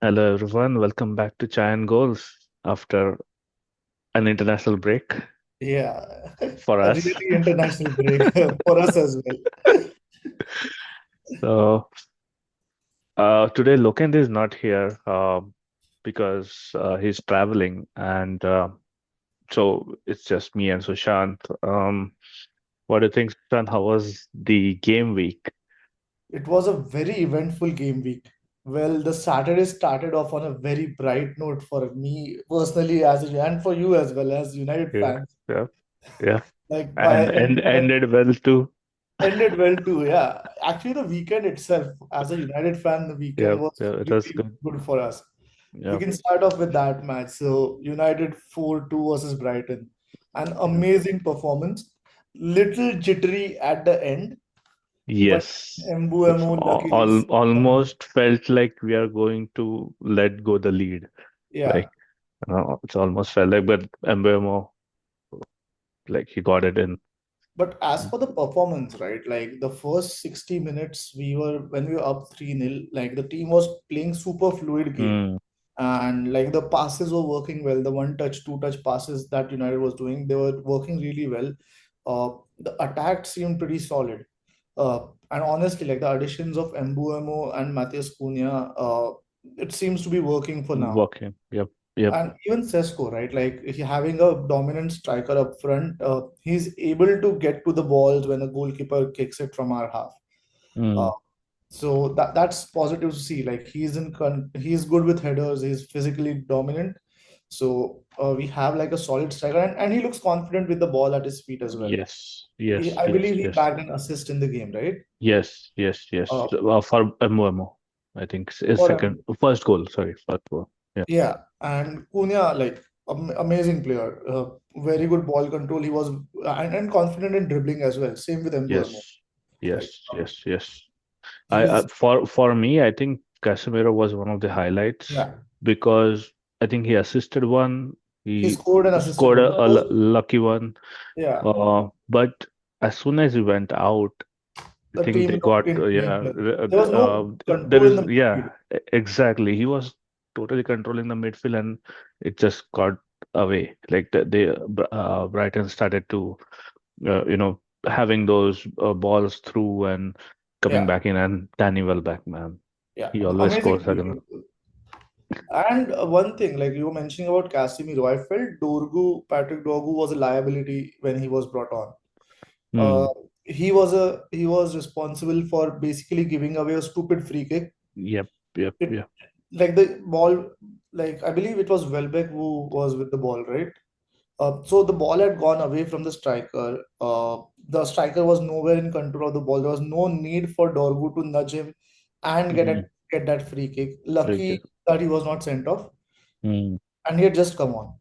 Hello, everyone. Welcome back to Chai and Goals after an international break Yeah, for a us. really international break for us as well. So, today Lokend is not here because he's traveling, and so it's just me and Sushant. What do you think, Sushant? How was the game week? It was a very eventful game week. Well, the Saturday started off on a very bright note for me personally, and for you as well as United Yeah, fans. yeah, yeah, Like and ended well too. ended well too. Yeah, actually, the weekend itself, as a United fan, the Yeah, weekend was yeah, it was really good. good for us. We Yeah, can start off with that match. So United 4-2 versus Brighton. An yeah. amazing performance. Little jittery at the end, but Yes. It's Mbuemo luckily scored. almost felt like we are going to let go the lead. Yeah. Like, it's almost felt like, but Mbuemo, like he got it in. But as for the performance, right, like the first 60 minutes, when we were up 3-0, like the team was playing super fluid game. Mm, And like the passes were working well. The one touch, two touch passes that United was doing, they were working really well. The attack seemed pretty solid. And honestly, like the additions of Mbuemo and Matheus Cunha, it seems to be working for now. working. Yep, yep. And even Sesko, right? Like he having a dominant striker up front, he's able to get to the balls when the goalkeeper kicks it from our half. Uh, Mm, so that's positive to see. Like he's good with headers. He's physically dominant. So we have like a solid striker, and he looks confident with the ball at his feet as well. yes, yes, I yes, believe he yes, bagged an assist in the game, right? yes, yes, yes. Uh, For Mbuemo, I think his for him. second, first goal. Sorry, first goal. Yeah. Yeah, and Cunha, like amazing player, very good ball control. He was and confident in dribbling as well. Same with Mbuemo. Yes, Like yes, yes, yes. he's For me, I think Casemiro was one of the highlights yeah. because I think he assisted one, He he scored and assisted scored one. a lucky one. Yeah, But as soon as he went out, I the think they team looked got in danger. There was uh, no there control in is the midfield. exactly. He was totally controlling the midfield, and it just got away. Like Brighton started to having those balls through and coming Yeah, back in, and Danny Welbeck, man, yeah, he always amazing scores again. player. And one thing, like you were mentioning about Casemiro, I felt Patrick Dorgu was a liability when he was brought on. Uh, Hmm. he was responsible for basically giving away a stupid free kick. Yep. Yep. It Yep. like the ball, like I believe it was Welbeck who was with the ball, right? So the ball had gone away from the striker. The striker was nowhere in control of the ball. There was no need for Dorgu to nudge him and Hmm. get that free kick. Very Lucky good. that he was not sent off, Hmm. and he had just come on.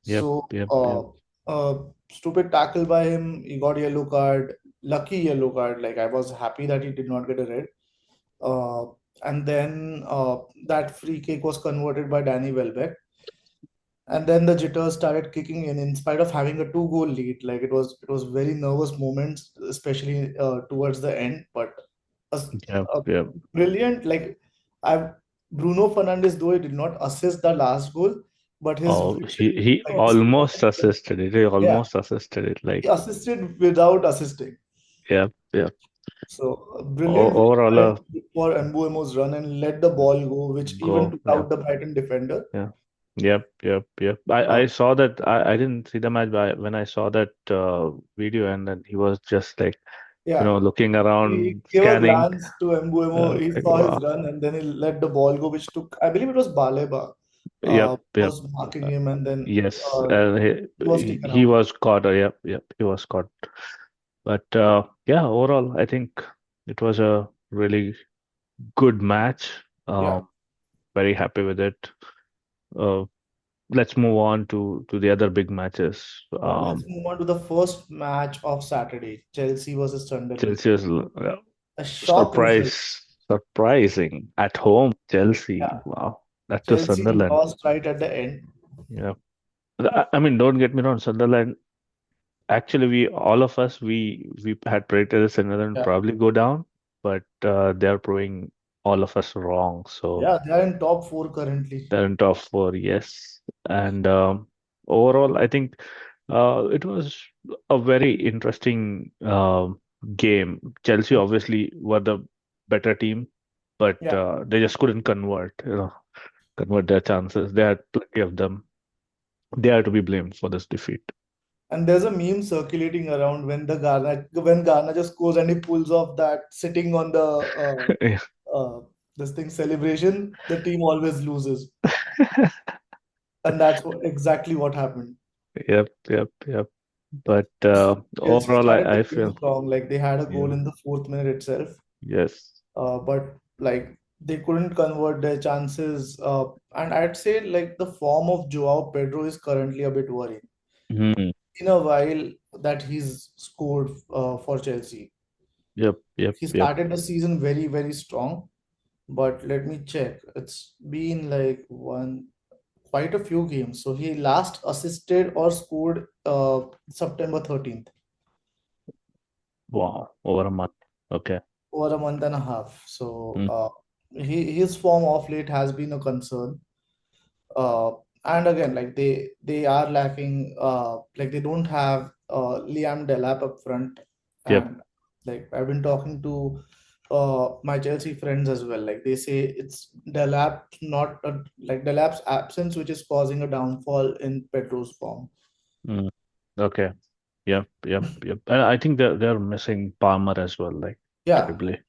Yep. So Yep. Yep. stupid tackle by him. He got yellow card. Lucky yellow card. Like I was happy that he did not get a red. Uh, and then that free kick was converted by Danny Welbeck. And then the jitters started kicking in spite of having a two-goal lead. Like it was very nervous moments, especially towards the end. But a, Yep. a Yep. brilliant, like I Bruno Fernandes, though he did not assist the last goal, but his Oh, vision, he like his almost command, assisted it. He yeah, almost assisted it. he Like, assisted without assisting. yep. Yep. So a brilliant Overall, vision for Mbuemo's run and let the ball go, which even go. took Yep. out the Brighton defender. Yeah. Yep. Yep. Yep. I Uh, saw that. I didn't see the match, but when I saw that video, and then he was just like, yeah, looking he around, gave a scanning. glance to Mbuemo. He Like, saw his wow. run and then he let the ball go, which took, I believe it was Baleba, Yep. Yep. was marking him, and then Yes. he was taken He out. was caught. Yep. Yep. He was caught. But yeah, overall, I think it was a really good match. Yeah. Very happy with it. Uh, let's move on to the other big matches. Let's move on to the first match of Saturday, Chelsea versus Sunderland. Chelsea's A shock result. surprising at home. Chelsea, Yeah. wow, that to Chelsea Sunderland. lost right at the end. Yeah, I mean, don't get me wrong, Sunderland. Actually, we all of us we had predicted Sunderland Yeah. probably go down, but they are proving. all of us wrong. So Yeah, they are in top four currently. they're in top four, yes. And overall, I think it was a very interesting game. Chelsea Hmm. obviously were the better team, but Yeah. they just couldn't convert their chances. They had plenty of them. They are to be blamed for this defeat. And there's a meme circulating around when Garner just goes and he pulls off that sitting on the this thing celebration, the team always loses. And that's exactly what happened. Yep, yep, yep. But Chelsea overall, started the I game feel, strong, like they had a goal yeah, in the fourth minute itself, yes. but like they couldn't convert their chances. And I'd say like the form of Joao Pedro is currently a bit worrying. Hmm. In a while that he's scored for Chelsea, Yep, yep, he yep. started the season very very strong. But let me check. It's been like quite a few games. So he last assisted or scored September 13th, Wow, over a month. Okay. over a month and a half. So Mm, his form of late has been a concern. Uh, and again, like they are lacking. Like they don't have Liam Delap up front, yep. and like I've been talking to my Chelsea friends as well. Like they say it's Delap, not like Delap's absence, which is causing a downfall in Pedro's form. Mm, okay. Yep, yep, yep. And I think they're missing Palmer as well, like Yeah, terribly.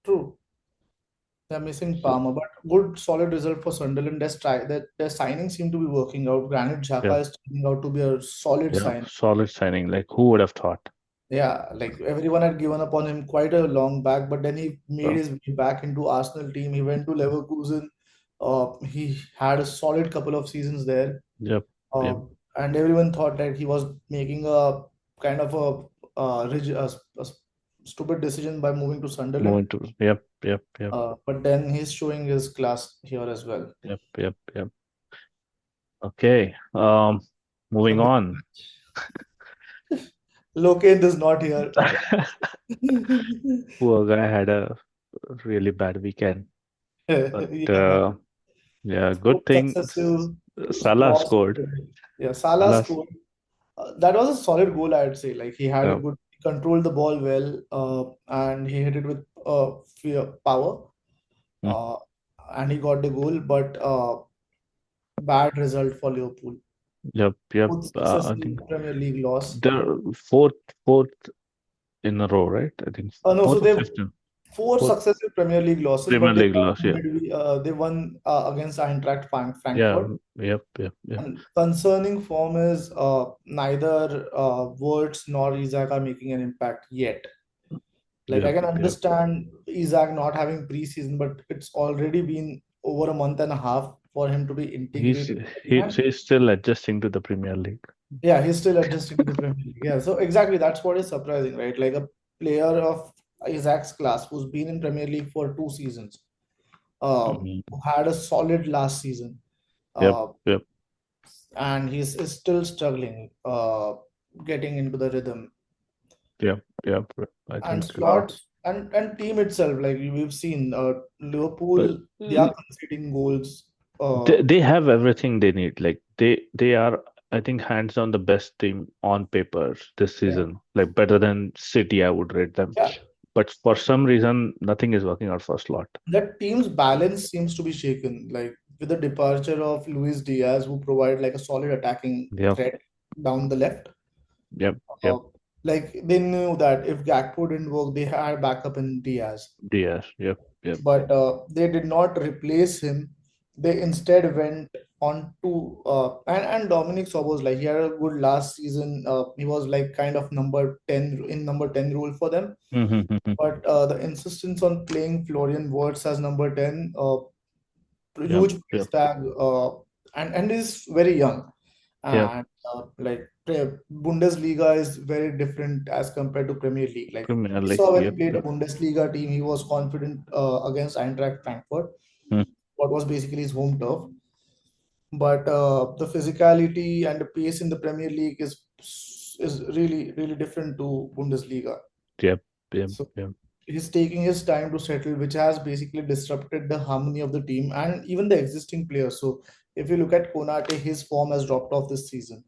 true. They're missing So, Palmer, but good solid result for Sunderland. Their signings seem to be working out. Granit yeah, Xhaka is turning out to be a solid yeah, sign. solid signing. Like who would have thought? Yeah, like everyone had given up on him quite a long back, but then he made So, his way back into Arsenal team. He went to Leverkusen. He had a solid couple of seasons there, yep, uh, yep. and everyone thought that he was making a kind of a stupid decision by moving to Sunderland. Moving to yep, yep, yep, But then he's showing his class here as well. yep, yep, yep. Okay. Moving The big on. match. Located is not here. Poor guy had a really bad weekend, but Yeah, man. yeah, Four good thing successive Salah loss. scored. Yeah, Salah Salah, scored. That was a solid goal, I'd say. Like he had a uh, good, he controlled the ball well, and he hit it with fear, power, mm, uh, and he got the goal. But bad result for Liverpool. yep, yep. Fourth I successive think Premier League loss. they're fourth in a row, right? I think No, so fourth or they've fifth. four Fourth successive Premier League losses, Premier but League loss. Yeah, they won against Eintracht yeah, Frankfurt. yep, yep, yep. And concerning form is neither Wirtz nor Isaac are making an impact yet. Like I Yep, can yep. understand Isaac not having preseason, but it's already been over a month and a half for him to be He's integrated. And he's still adjusting to the Premier League. yeah, he's still adjusting to the Premier League. Yeah, so exactly that's what is surprising, right? Like a player of Isaac's class who's been in Premier League for 2 seasons, Mhm. who had a solid last season, Yep, uh, yep, and he's is still struggling getting into the rhythm. yep, yep. I And think, slots and team itself, like we've seen, but Liverpool, they are conceding goals. they have everything they need. Like they are, I think, hands down the best team on paper this Yeah, season. Like better than City, I would rate them. yeah. But for some reason, nothing is working out for Slot. That team's balance seems to be shaken. Like with the departure of Luis Diaz, who provide like a solid attacking Yep, threat down the left. yep, Uh, yep. like they knew that if Gakpo didn't work, they had backup in Diaz. Diaz, yep, yep. But they did not replace him. They instead went on to and Dominic Sobos, like he had a good last season. He was like kind of number 10 role for them. Mm-hmm. But the insistence on playing Florian Wirtz as number 10, Yep, huge price yep, tag, and is very young. yep. And Bundesliga is very different as compared to Premier League. Like Premier we League, saw when he yep, played a yep. Bundesliga team, he was confident against Eintracht Frankfurt, Mm, what was basically his home turf. But the physicality and the pace in the Premier League is really really different to Bundesliga. yep, yep, So yep. he's taking his time to settle, which has basically disrupted the harmony of the team and even the existing players. So if you look at Konate, his form has dropped off this season.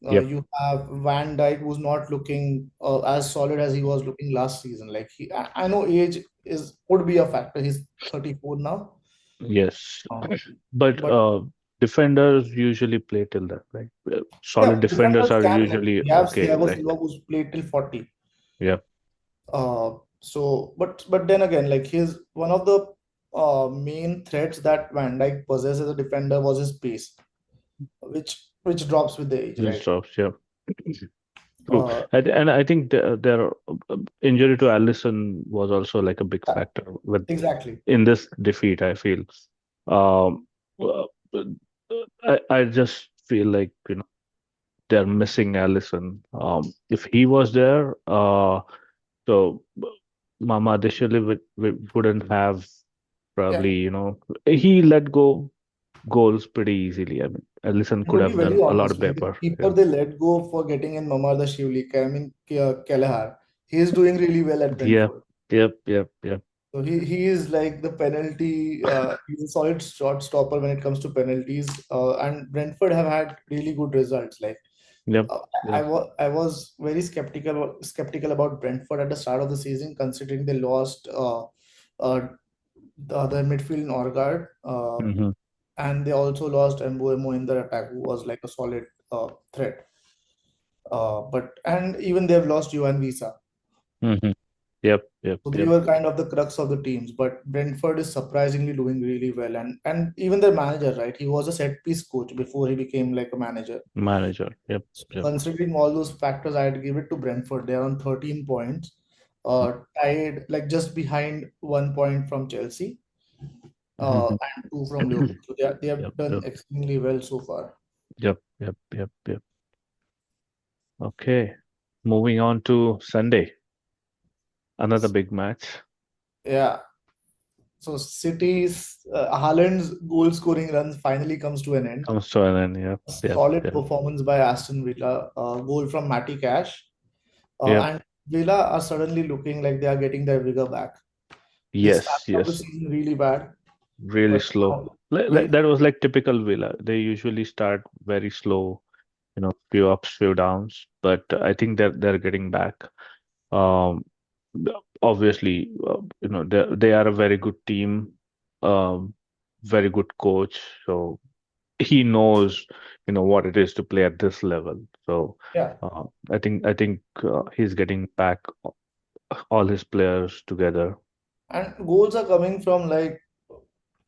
Yep. You have Van Dijk, who's not looking as solid as he was looking last season. Like I know age is would be a factor. He's 34 now. Yes. Uh, But but defenders usually play till that, right? yeah, Solid defenders defenders are can, like usually we have okay. Thiago Like, Silva who's played till 40. yeah, But then again, like his one of the main threats that Van Dijk possessed as a defender was his pace, which drops with the age, this right? drops. Yeah. True. Uh, And I think their injury to Allison was also like a big yeah, factor with exactly. in this defeat, I feel. Um, uh, I just feel like, they're missing Allison. If he was there, so Mama Adishali wouldn't have Yeah. probably, he let go goals pretty easily. I mean, Allison And could to be have very done a lot honest, like the better. keeper Yeah. they let go for getting in Mamar the Shivlik, I mean Kelleher, he is doing really well at Yeah. Brentford. Yep. Yep. Yep. So he is like the penalty. He's a solid shot stopper when it comes to penalties. And Brentford have had really good results. Like Yep. uh, Yep. I was very skeptical about Brentford at the start of the season, considering they lost the other midfield in Orgard, Hmm. and they also lost Mbuemo in their attack, who was like a solid threat. But and even they've lost Juan Visa. Hmm. Yep. Yep. So they Yep. were kind of the crux of the teams, but Brentford is surprisingly doing really well, and even their manager, right? He was a set piece coach before he became like a manager. Manager. Yep. So Yep. considering all those factors, I'd give it to Brentford. They're on 13 points, tied like just behind 1 point from Chelsea, Hmm. and two from Liverpool. So they have Yep. done Yep. extremely well so far. Yep. Yep. Yep. Yep. Okay. Moving on to Sunday, another big match Yeah. So City's Haaland's goal scoring run finally comes to an end. comes to an end. Yep. Yep. Solid Yep. performance by Aston Villa. Goal from Matty Cash. Yep. And Villa are suddenly looking like they are getting their vigor back. They Yes. started off the Yes. season really bad, Really but slow. now very That was like typical Villa. They usually start very slow, few ups, few downs, but I think they're getting back. Um, Obviously, they are a very good team, um, very good coach. So he knows, what it is to play at this level. So yeah. I think he's getting back all his players together. And goals are coming from like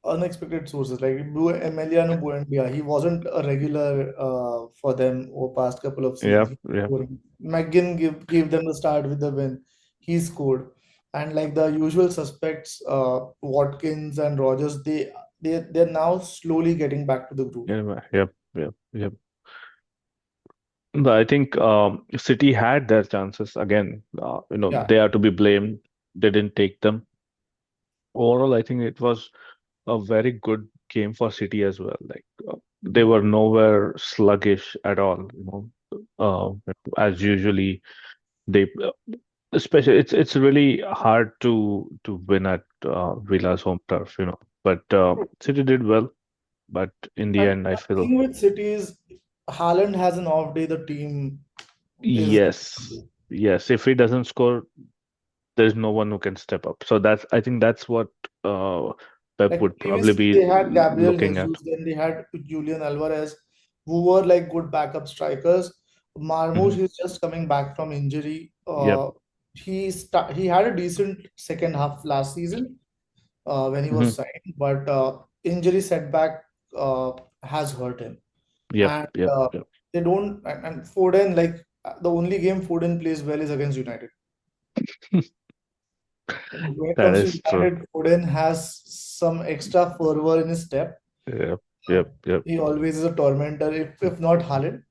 unexpected sources. Like Emiliano Buendia, he wasn't a regular for them over past couple of seasons. Yep, He yep, scoring. McGinn gave them the start with the win. He scored, and like the usual suspects, Watkins and Rogers, they're now slowly getting back to the groove. yep. But I think City had their chances again. Yeah, They are to be blamed. They didn't take them. Overall, I think it was a very good game for City as well. Like they yeah. were nowhere sluggish at all. As usually they, especially it's really hard to win at Villa's home turf. But City did well. But in the And end, I the feel thing with City is Haaland has an off day, the team is yes, yes. If he doesn't score, there's no one who can step up. So I think that's what uh, Pep like would probably previously be they had Gabriel looking at. Jesus, then they had Julian Alvarez, who were like good backup strikers. Hmm. Marmoush is just coming back from injury. Yep. He had a decent second half last season when he was Hmm. signed, but injury setback uh, has hurt him. Yep. And Yep. Yep. they don't and Foden, like the only game Foden plays well is against United. When it That comes to is true. United, Foden has some extra fervor in his step. Yep. Uh, Yep. Yep. he always is a tormentor, if not Haaland.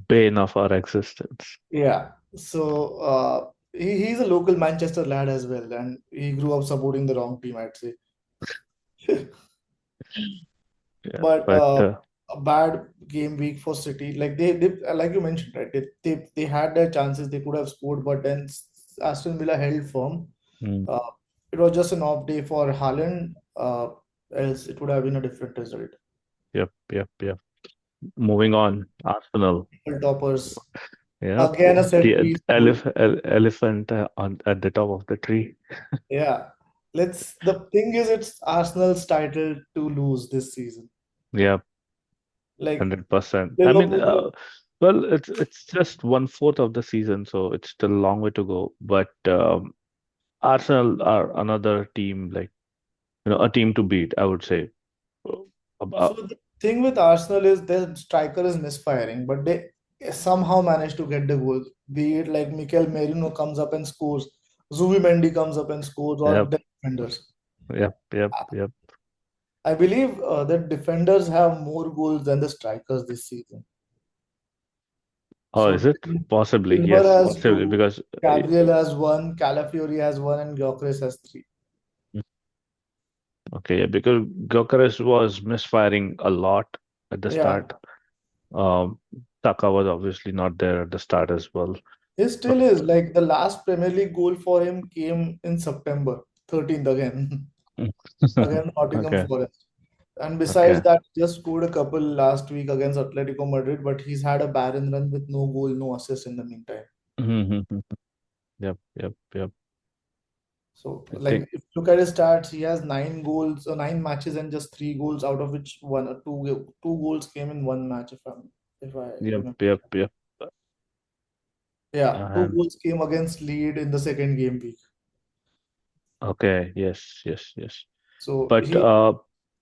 Bane of our existence. Yeah. So he's a local Manchester lad as well, and he grew up supporting the wrong team, I'd say. Yeah. But But a bad game week for City. Like they like you mentioned, right? They had their chances. They could have scored, but then Aston Villa held firm. Mm. Uh, it was just an off day for Haaland, else it would have been a different result. Yep, yep, yep. Moving on, Arsenal. Triple toppers. Yep, Again, a set the piece goal. elephant on at the top of the tree. Yeah. The thing is, it's Arsenal's title to lose this season. Yep, Like 100%. I mean, Liverpool, well, it's just 1/4 of the season, so it's still a long way to go. But Arsenal are another team, like a team to beat, I would say. so Uh, the thing with Arsenal is their striker is misfiring, but they somehow manage to get the goals. Be it like Mikel Merino comes up and scores, Zubimendi comes up and scores, or yep, defenders. yep, yep, yep. I believe that defenders have more goals than the strikers this season. Oh, is So it? Possibly, Timber yes, has possibly, two, because Gabriel has one, Calafiori has one, and Gyökeres has three. okay, yeah, because Gyökeres was misfiring a lot at the Yeah, start. Um, Saka was obviously not there at the start as well. he still So, is. Like the last Premier League goal for him came in September 13th again, against Nottingham okay, Forest. And besides okay. that, he just scored a couple last week against Atletico Madrid, but he's had a barren run with no goal, no assist in the meantime. Mhm. Yep, yep, yep. So, I like, think, if you look at his stats, he has 9 goals, 9 matches, and just 3 goals, out of which one or two goals came in one match, if I yep, remember. yep, yep. Yeah, two And goals came against Leeds in the second game week. okay, yes, yes, yes. So But he,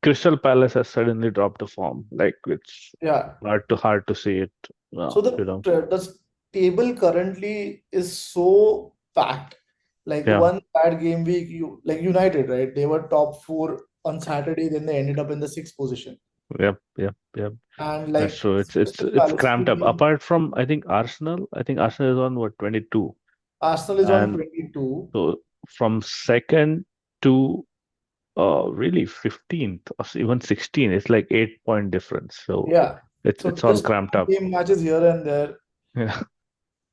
Crystal Palace has suddenly dropped the form. Like it's yeah. hard to see it. So the table currently is so packed. Like Yeah, one bad game week, you like United, right? They were top four on Saturday, then they ended up in the sixth position. yep, yep, yep. And That's like true. It's Crystal it's Palace, cramped up. Apart from I think Arsenal is on what 22, Arsenal is on and 22. so from second to really 15th or even 16, it's like 8 point difference. So Yeah. it's So it's all just cramped two up. game matches here and there, Yeah,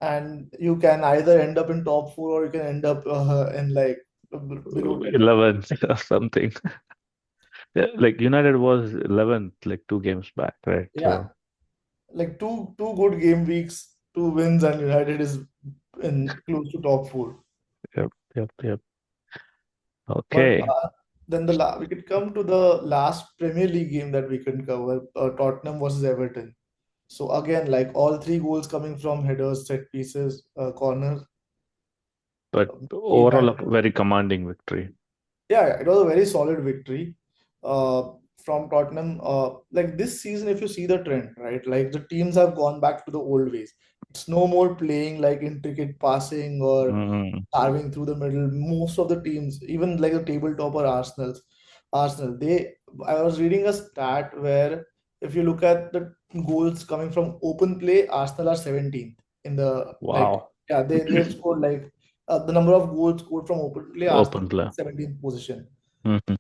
and you can either end up in top four or you can end up in like below 10. 11th or something. Yeah, like United was 11th like 2 games back, right? Yeah. So Like two good game weeks, 2 wins, and United is in close to top four. yep, yep, yep. But Okay, then we could come to the last Premier League game that we can cover, Tottenham versus Everton. So again, like all 3 goals coming from headers, set pieces, corners. but He overall had a very commanding victory. Yeah, it was a very solid victory from Tottenham. Like this season, if you see the trend, right, like the teams have gone back to the old ways. It's no more playing like intricate passing or Mm, carving through the middle. Most of the teams, even like the tabletopper Arsenal, I was reading a stat where if you look at the goals coming from open play, Arsenal are 17th in the like wow, yeah they've scored like the number of goals scored from open play, Arsenal open play. 17th position. Mhm.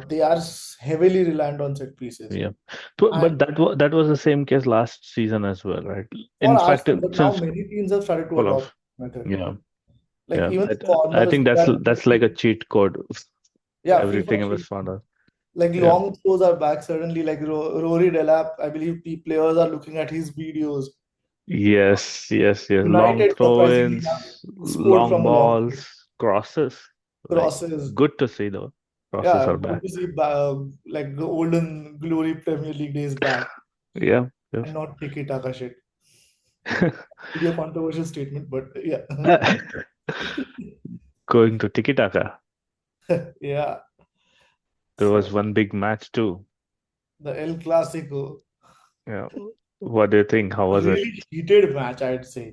They are heavily reliant on set pieces. Yeah, but And that was the same case last season as well, right? for In fact, Arsenal, but now since many teams have started to full adopt of the method. yeah, Like yeah, even the I corners think that that's like a cheat code. yeah, Everything FIFA I was cheat. found out. Like Yeah. long throws are back suddenly. Like Rory Delap, I believe players are looking at his videos. Yes, yes, yes. Long United surprisingly have throw-ins, scored long from a long throw. balls, crosses. Like Crosses. good to see though. Crosses Yeah, are good back. to see like the olden glory Premier League days back Yeah, yeah. and not tiki taka shit. Maybe a controversial statement, but yeah. Going to Tiki Taka. Yeah. There was So one big match too. the El Clasico, Yeah. What do you think? How a was it? really heated match, I'd say.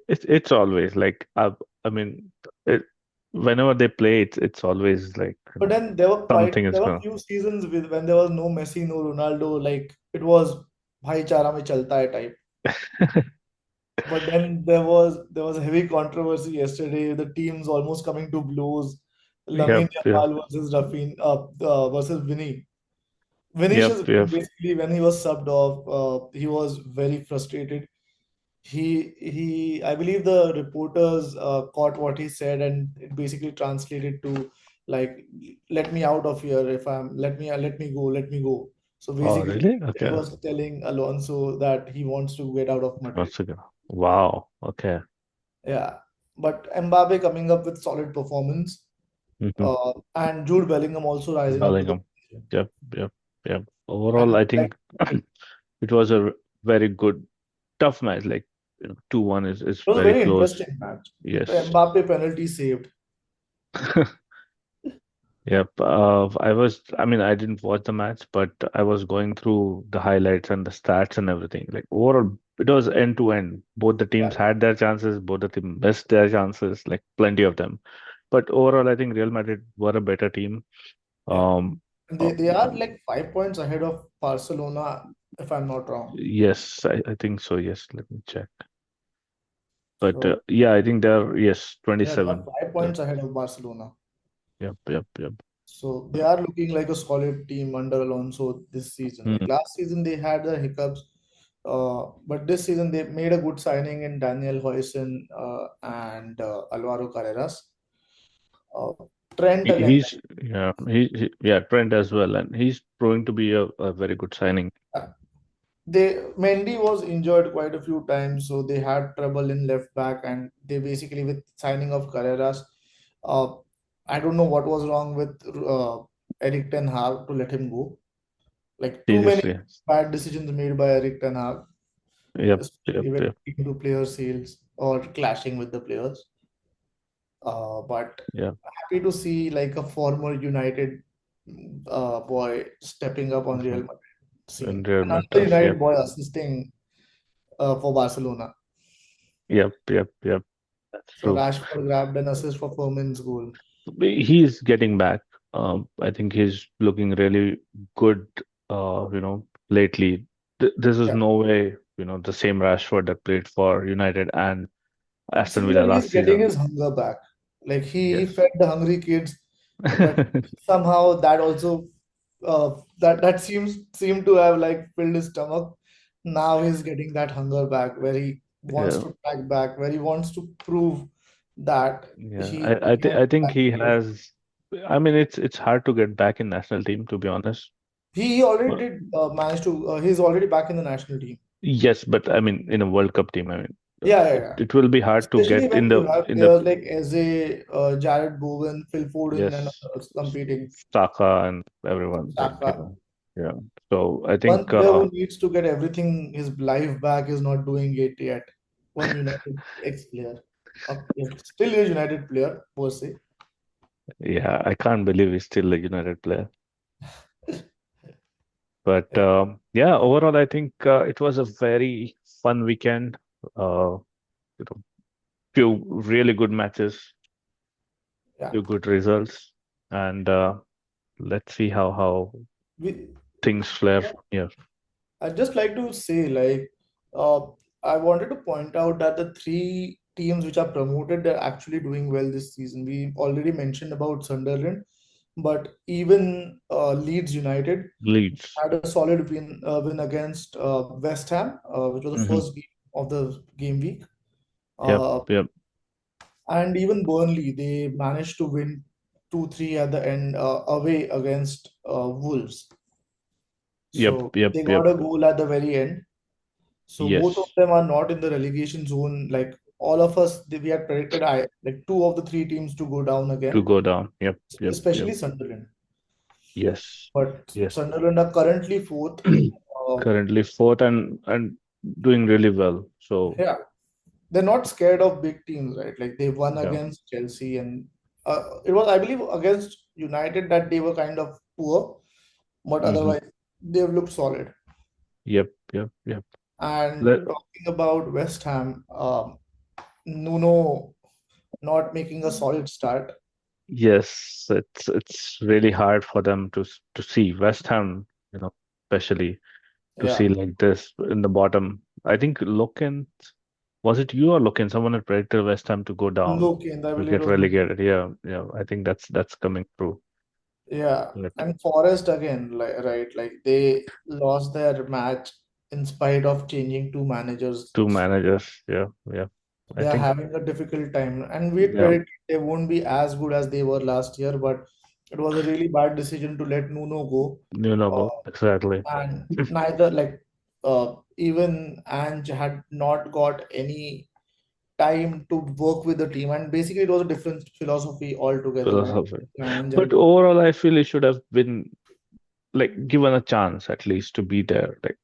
It's always like I mean, it, whenever they play, it's always like But then there were something is there were going. few seasons when there was no Messi, no Ronaldo, like it was bhaichara mein chalta hai type. But then there was a heavy controversy yesterday. The teams almost coming to blows. Lamine Yep, yep, Yamal versus versus Vinny. yep, Vinicius yep. basically when he was subbed off, he was very frustrated. I believe the reporters caught what he said, and it basically translated to like, let me out of here. If I'm let me go. So Oh, basically really? he Okay. was telling Alonso that he wants to get out of Madrid. Once again. Wow. Okay. Yeah, but Mbappe coming up with solid performance, Hmm. and Jude Bellingham also rising up to the Bellingham. occasion. Yep. Yep. Yep. And Overall, I like, think it was a very good, tough match. Like, 2-1 is it was a very very close. interesting match. The Yes. Mbappe penalty saved. Yep. I mean, I didn't watch the match, but I was going through the highlights and the stats and everything. Like, overall, it was end to end. Both the Yeah, teams had their chances, both the teams missed their chances, like plenty of them. But overall, I think Real Madrid were a better team. yeah. Um, And uh, they are like 5 points ahead of Barcelona, if I'm not wrong. yes, I think so. Yes, let me check. But So yeah, I think they're, yes, yeah, they are 27. five Yep, points ahead of Barcelona. yep, yep, yep. So they are looking like a solid team under Alonso this season. Like Hmm. last season, they had the hiccups, but this season they made a good signing in Daniel Hoyson and Alvaro Carreras. Uh, Trent again, He's yeah yeah, Trent as well, and he's proving to be a very good signing. like, they Mendy was injured quite a few times, so they had trouble in left back, and they basically with signing of Carreras. Uh, I don't know what was wrong with Eric Ten Hag to let him go. Like too many Seriously. bad decisions made by Eric Ten Hag, Yep, yep, especially when yep, it came to player sales or clashing with the players. But yeah. happy to see like a former United boy stepping up on Real Mhm. Madrid And scene. Real Another Madrid, United yep, boy assisting for Barcelona. yep, yep, yep. That's So true. Rashford grabbed an assist for Fomin's goal. He's getting back. I think he's looking really good. Lately, this is Yeah. no way, the same Rashford that played for United and It Aston seems Villa like he's last getting season. his hunger back. Like he Yes. fed the hungry kids, but somehow that also that seemed to have like filled his stomach. Now he's getting that hunger back where he wants Yeah, to track back, where he wants to prove that yeah. he can I think back he players. has. I mean, it's hard to get back in national team, to be honest. He already But did manage to. He's already back in the national team. yes, but I mean, in a World Cup team, I mean, Yeah, yeah, it, yeah. it will be hard to Especially get when in you the have in the players like Eze, Jared Bowen, Phil Foden, and yes, others competing. Saka and everyone, like, Xhaka. yeah. So I One think, player who needs to get everything his life back is not doing it yet. One United ex-player, still a United player per se. yeah, I can't believe he's still a United player. But Yeah, yeah, overall, I think it was a very fun weekend. You know, few really good matches, yeah. few good results, and let's see how We, things flare from here. I'd just like to say, like, uh, I wanted to point out that the three teams which are promoted, they're actually doing well this season. We already mentioned about Sunderland, but even Leeds United Leeds. had a solid win against West Ham, which was the Hmm. first game of the game week. Yep, Uh, yep, and even Burnley, they managed to win 2-3 at the end away against Wolves. yep, So yep, they yep. got a goal at the very end. So both of Yes, them are not in the relegation zone. Like all of us, we had predicted like two of the three teams to go down to again, go down. Yep, yep, yep. especially Sunderland. Yes, But yes. Sunderland are currently fourth. Uh, Currently fourth and doing really well. So yeah, they're not scared of big teams, right? Like they won yeah. against Chelsea, and it was, I believe, against United that they were kind of poor, but Hmm. otherwise they've looked solid. Yep, yep, yep. And Let, talking about West Ham, Nuno not making a solid start. yes, it's really hard for them to see West Ham, especially to Yeah, see like this in the bottom. I think Loken, was it you or Loken? Someone had predicted West Ham to go down, Look, and I to believe it get was look. relegated. Yeah, yeah. I think that's coming through. Yeah, But and Forest again, like right, like they lost their match. in spite of changing two managers. Two managers. Yeah, yeah. I They are think having a difficult time, and we yeah, predict they won't be as good as they were last year. But it was a really bad decision to let Nuno go, you know go uh, exactly. and neither even Ange had not got any time to work with the team, and basically it was a different philosophy altogether. Like Philosophy. Ange But and overall, I feel it should have been like given a chance at least to be there. Like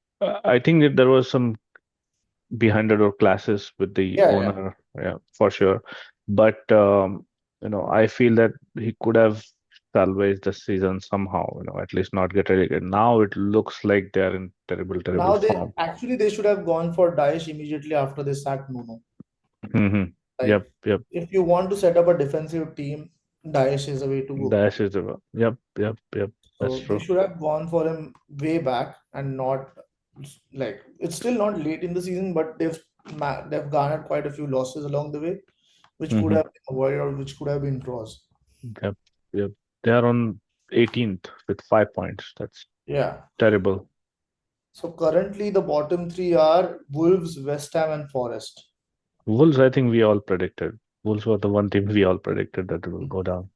I think that there was some behind the door classes with the yeah, yeah. owner, yeah, for sure. But I feel that he could have salvaged the season somehow. At least not get relegated. Now it looks like they are in terrible, terrible Now form. they should have gone for Daesh immediately after they sacked Nuno. Hmm. Like Yep, yep. if you want to set up a defensive team, Daesh is the way to go. Dash is the one. Yep, yep, yep. That's So they true. should have gone for him way back and not like it's still not late in the season, but they've garnered quite a few losses along the way, which could Hmm. have been avoided or which could have been draws. Yep, yep. They are on 18th with 5 points. That's Yeah. terrible. So currently the bottom three are Wolves, West Ham, and Forest. Wolves, I think we all predicted. Wolves were the one team we all predicted that will go down.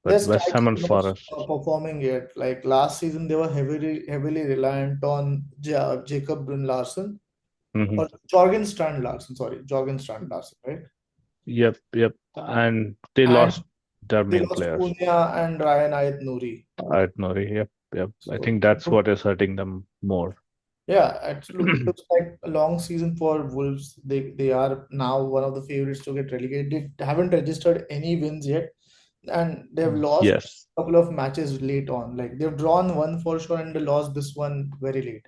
Their But West strikers Ham and are not Forest. performing yet. Like last season, they were heavily reliant on Jacob Brun Larson Hmm. or Jorgen Strand Larson. Sorry, Jorgen Strand Larson, right? Yep, yep. And they And lost their they main lost players Cunha and Ryan Ayat Nouri. at Nori. Yep, yep. I So think that's what is hurting them more. yeah, it looks like a long season for Wolves. They are now one of the favorites to get relegated. They haven't registered any wins yet, and they've lost Yes. a couple of matches late on. Like they've drawn one for sure, and they lost this one very late.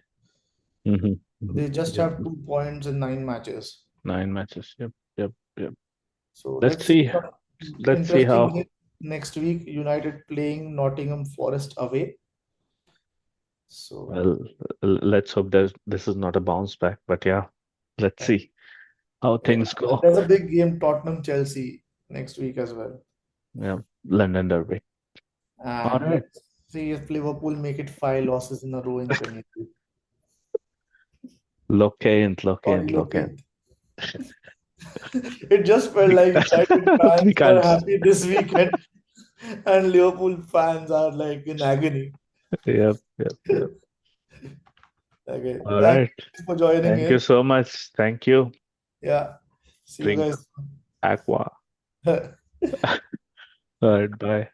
Hmm. Hmm. They just Yep. have 2 points in 9 matches. 9 matches. Yep, yep, yep. So Let's let's see see. some Let's see interesting how. game next week. United playing Nottingham Forest away. So Well, let's hope this is not a bounce back. But yeah, let's yeah, see how yeah. things go. There's a big game, Tottenham Chelsea next week as well. Yeah, London Derby. All And right. let's see if Liverpool make it 5 losses in a row in Premier League. Lock in, lock Sorry, in, look lock in. in. It just felt We, like United we fans were can't. happy this weekend and Liverpool fans are like in agony. Yep, yep, yep. Okay. All Thank right. you for joining Thank you in. so much. Thank you. Yeah. See you Drink guys. aqua. Bye. All right, bye.